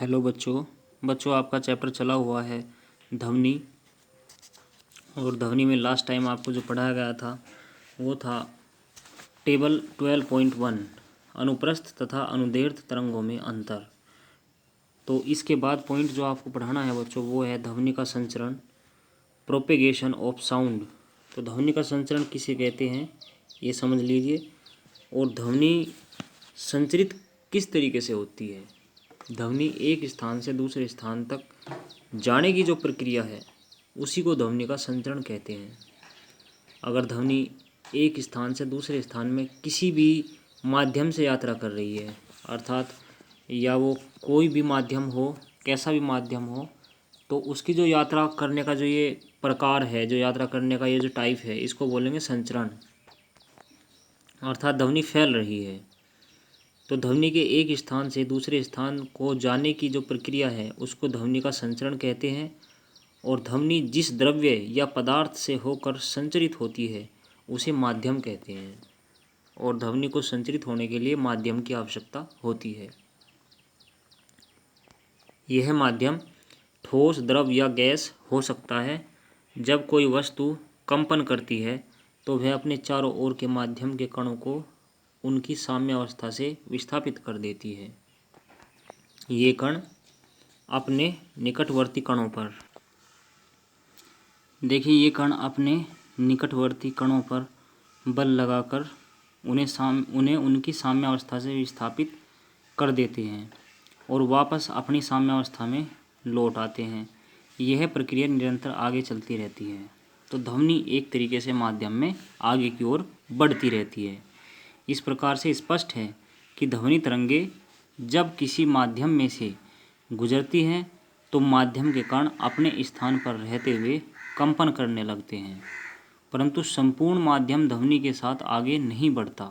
Hello बच्चों आपका chapter चला हुआ है ध्वनि। और ध्वनि में लास्ट टाइम आपको जो पढ़ाया गया था वो था टेबल 12.1 अनुप्रस्थ तथा अनुदैर्ध्य तरंगों में अंतर। तो इसके बाद पॉइंट जो आपको पढ़ाना है बच्चों वो है ध्वनि का संचरण, प्रोपेगेशन ऑफ साउंड। तो ध्वनि का संचरण किसे कहते हैं ये समझ लीजिए, और ध्वनि संचरित किस तरीके से होती है। ध्वनि एक स्थान से दूसरे स्थान तक जाने की जो प्रक्रिया है उसी को ध्वनि का संचरण कहते हैं। अगर ध्वनि एक स्थान से दूसरे स्थान में किसी भी माध्यम से यात्रा कर रही है, अर्थात या वो कोई भी माध्यम हो, कैसा भी माध्यम हो, तो उसकी जो यात्रा करने का जो ये प्रकार है, जो यात्रा करने का ये जो टाइप है, इसको बोलेंगे संचरण। अर्थात ध्वनि फैल रही है। तो ध्वनि के एक स्थान से दूसरे स्थान को जाने की जो प्रक्रिया है उसको ध्वनि का संचरण कहते हैं। और ध्वनि जिस द्रव्य या पदार्थ से होकर संचरित होती है उसे माध्यम कहते हैं। और ध्वनि को संचरित होने के लिए माध्यम की आवश्यकता होती है। यह माध्यम ठोस, द्रव या गैस हो सकता है। जब कोई वस्तु कंपन करती है तो वह अपने चारों ओर के माध्यम के कणों को उनकी साम्यावस्था से विस्थापित कर देती है। ये कण अपने निकटवर्ती कणों पर बल लगाकर उन्हें उनकी साम्यावस्था से विस्थापित कर देते हैं और वापस अपनी साम्यावस्था में लौट आते हैं। यह प्रक्रिया निरंतर आगे चलती रहती है। तो ध्वनि एक तरीके से माध्यम में आगे की ओर बढ़ती रहती है। इस प्रकार से स्पष्ट है कि ध्वनि तरंगे जब किसी माध्यम में से गुजरती हैं तो माध्यम के कण अपने स्थान पर रहते हुए कंपन करने लगते हैं, परंतु संपूर्ण माध्यम ध्वनि के साथ आगे नहीं बढ़ता।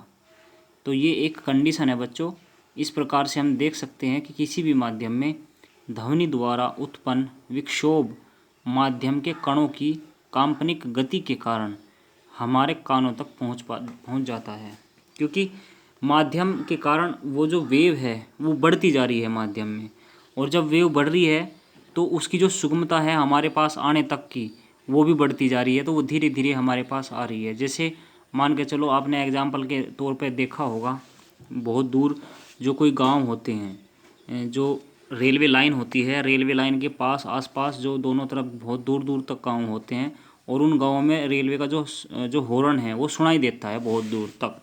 तो ये एक कंडीशन है बच्चों। इस प्रकार से हम देख सकते हैं कि किसी भी माध्यम में ध्वनि द्वारा उत्पन्न विक्षोभ माध्यम के कणों की काल्पनिक गति के कारण हमारे कानों तक पहुंच जाता है, क्योंकि माध्यम के कारण वो जो वेव है वो बढ़ती जा रही है माध्यम में। और जब वेव बढ़ रही है तो उसकी जो सुगमता है हमारे पास आने तक की वो भी बढ़ती जा रही है। तो वो धीरे धीरे हमारे पास आ रही है। जैसे मान के चलो, आपने एग्जाम्पल के तौर पे देखा होगा, बहुत दूर जो कोई गांव होते हैं, जो रेलवे लाइन होती है, रेलवे लाइन के पास आसपास जो दोनों तरफ बहुत दूर दूर तक गांव होते हैं, और उन गाँवों में रेलवे का जो हॉर्न है वो सुनाई देता है बहुत दूर तक।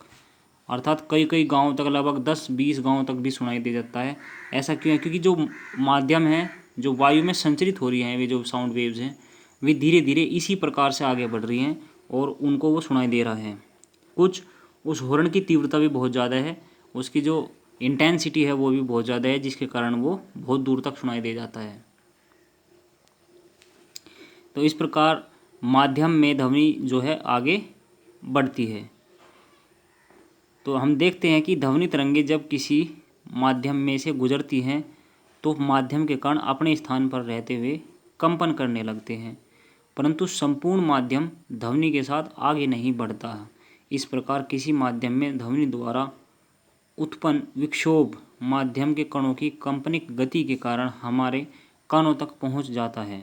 अर्थात कई कई गाँव तक, लगभग 10-20 गाँव तक भी सुनाई दे जाता है। ऐसा क्यों है? क्योंकि जो माध्यम है, जो वायु में संचरित हो रही हैं, वे जो साउंड वेव्स हैं, वे धीरे धीरे इसी प्रकार से आगे बढ़ रही हैं और उनको वो सुनाई दे रहा है। कुछ उस हॉर्न की तीव्रता भी बहुत ज़्यादा है, उसकी जो इंटेंसिटी है वो भी बहुत ज़्यादा है, जिसके कारण वो बहुत दूर तक सुनाई दे जाता है। तो इस प्रकार माध्यम में ध्वनि जो है आगे बढ़ती है। तो हम देखते हैं कि ध्वनि तरंगे जब किसी माध्यम में से गुजरती हैं तो माध्यम के कण अपने स्थान पर रहते हुए कंपन करने लगते हैं, परंतु संपूर्ण माध्यम ध्वनि के साथ आगे नहीं बढ़ता। इस प्रकार किसी माध्यम में ध्वनि द्वारा उत्पन्न विक्षोभ माध्यम के कणों की कंपनिक गति के कारण हमारे कानों तक पहुंच जाता है।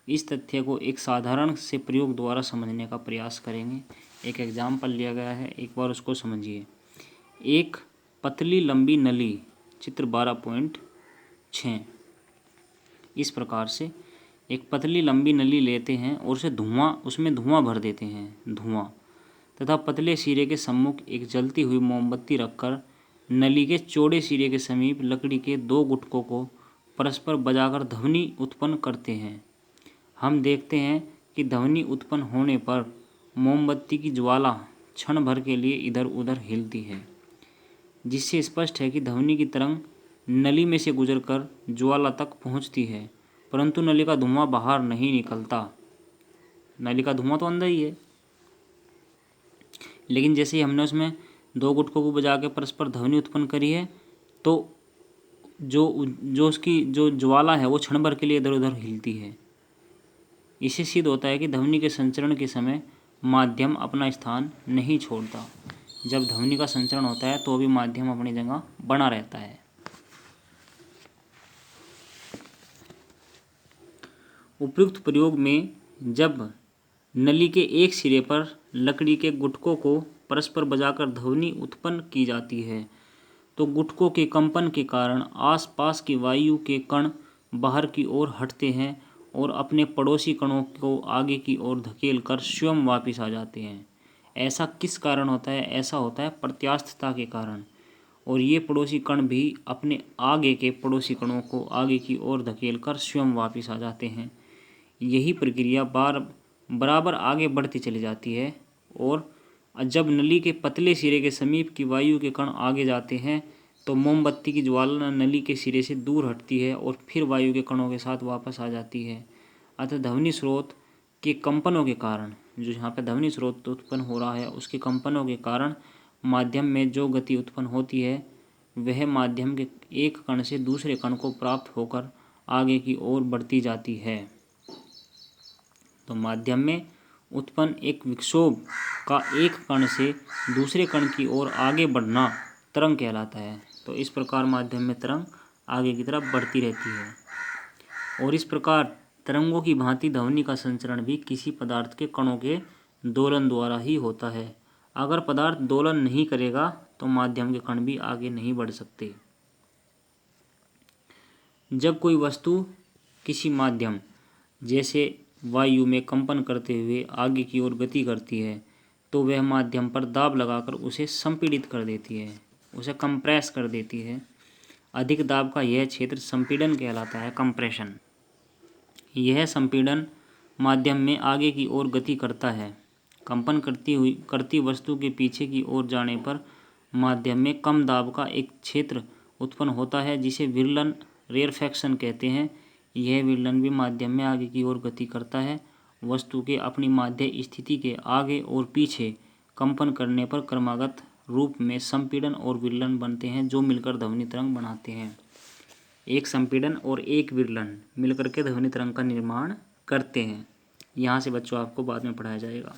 इस तथ्य को एक साधारण से प्रयोग द्वारा समझने का प्रयास करेंगे। एक एग्जाम्पल लिया गया है, एक बार उसको समझिए। एक पतली लंबी नली, चित्र 12.6। इस प्रकार से एक पतली लंबी नली लेते हैं और उसमें धुआं भर देते हैं, तथा पतले सिरे के सम्मुख एक जलती हुई मोमबत्ती रखकर नली के चौड़े सिरे के समीप लकड़ी के 2 गुटकों को परस्पर बजाकर ध्वनि उत्पन्न करते हैं। हम देखते हैं कि ध्वनि उत्पन्न होने पर मोमबत्ती की ज्वाला क्षण भर के लिए इधर उधर हिलती है, जिससे स्पष्ट है कि ध्वनि की तरंग नली में से गुजरकर ज्वाला तक पहुंचती है, परंतु नली का धुआं बाहर नहीं निकलता। नली का धुआं तो अंदर ही है, लेकिन जैसे ही हमने उसमें 2 गुटकों को बजा के परस्पर ध्वनि उत्पन्न करी है तो जो उसकी जो ज्वाला है वो क्षण भर के लिए इधर उधर हिलती है। इससे सिद्ध होता है कि ध्वनि के संचरण के समय माध्यम अपना स्थान नहीं छोड़ता। जब ध्वनि का संचरण होता है तो भी माध्यम अपनी जगह बना रहता है। उपयुक्त प्रयोग में जब नली के एक सिरे पर लकड़ी के गुटकों को परस्पर बजाकर ध्वनि उत्पन्न की जाती है तो गुटकों के कंपन के कारण आसपास की वायु के कण बाहर की ओर हटते हैं और अपने पड़ोसी कणों को आगे की ओर धकेल कर स्वयं वापस आ जाते हैं। ऐसा किस कारण होता है? ऐसा होता है प्रत्यास्थता के कारण। और ये पड़ोसी कण भी अपने आगे के पड़ोसी कणों को आगे की ओर धकेल कर स्वयं वापस आ जाते हैं। यही प्रक्रिया बराबर आगे बढ़ती चली जाती है और जब नली के पतले सिरे के समीप की वायु के कण आगे जाते हैं तो मोमबत्ती की ज्वाला नली के सिरे से दूर हटती है और फिर वायु के कणों के साथ वापस आ जाती है। अतः ध्वनि स्रोत के कंपनों के कारण, जो यहाँ पे ध्वनि स्रोत उत्पन्न हो रहा है उसके कंपनों के कारण माध्यम में जो गति उत्पन्न होती है वह माध्यम के एक कण से दूसरे कण को प्राप्त होकर आगे की ओर बढ़ती जाती है। तो माध्यम में उत्पन्न एक विक्षोभ का एक कण से दूसरे कण की ओर आगे बढ़ना तरंग कहलाता है। तो इस प्रकार माध्यम में तरंग आगे की तरफ बढ़ती रहती है। और इस प्रकार तरंगों की भांति ध्वनि का संचरण भी किसी पदार्थ के कणों के दोलन द्वारा ही होता है। अगर पदार्थ दोलन नहीं करेगा तो माध्यम के कण भी आगे नहीं बढ़ सकते। जब कोई वस्तु किसी माध्यम जैसे वायु में कंपन करते हुए आगे की ओर गति करती है तो वह माध्यम पर दाब लगाकर उसे संपीड़ित कर देती है, उसे कंप्रेस कर देती है। अधिक दाब का यह क्षेत्र संपीड़न कहलाता है, कंप्रेशन। यह संपीड़न माध्यम में आगे की ओर गति करता है। कंपन करती वस्तु के पीछे की ओर जाने पर माध्यम में कम दाब का एक क्षेत्र उत्पन्न होता है जिसे विरलन रेरफैक्शन कहते हैं। यह विरलन भी माध्यम में आगे की ओर गति करता है। वस्तु के अपनी माध्य स्थिति के आगे और पीछे कंपन करने पर क्रमागत रूप में संपीड़न और विरलन बनते हैं जो मिलकर ध्वनि तरंग बनाते हैं। एक संपीड़न और एक विरलन मिलकर के ध्वनि तरंग का निर्माण करते हैं। यहाँ से बच्चों आपको बाद में पढ़ाया जाएगा।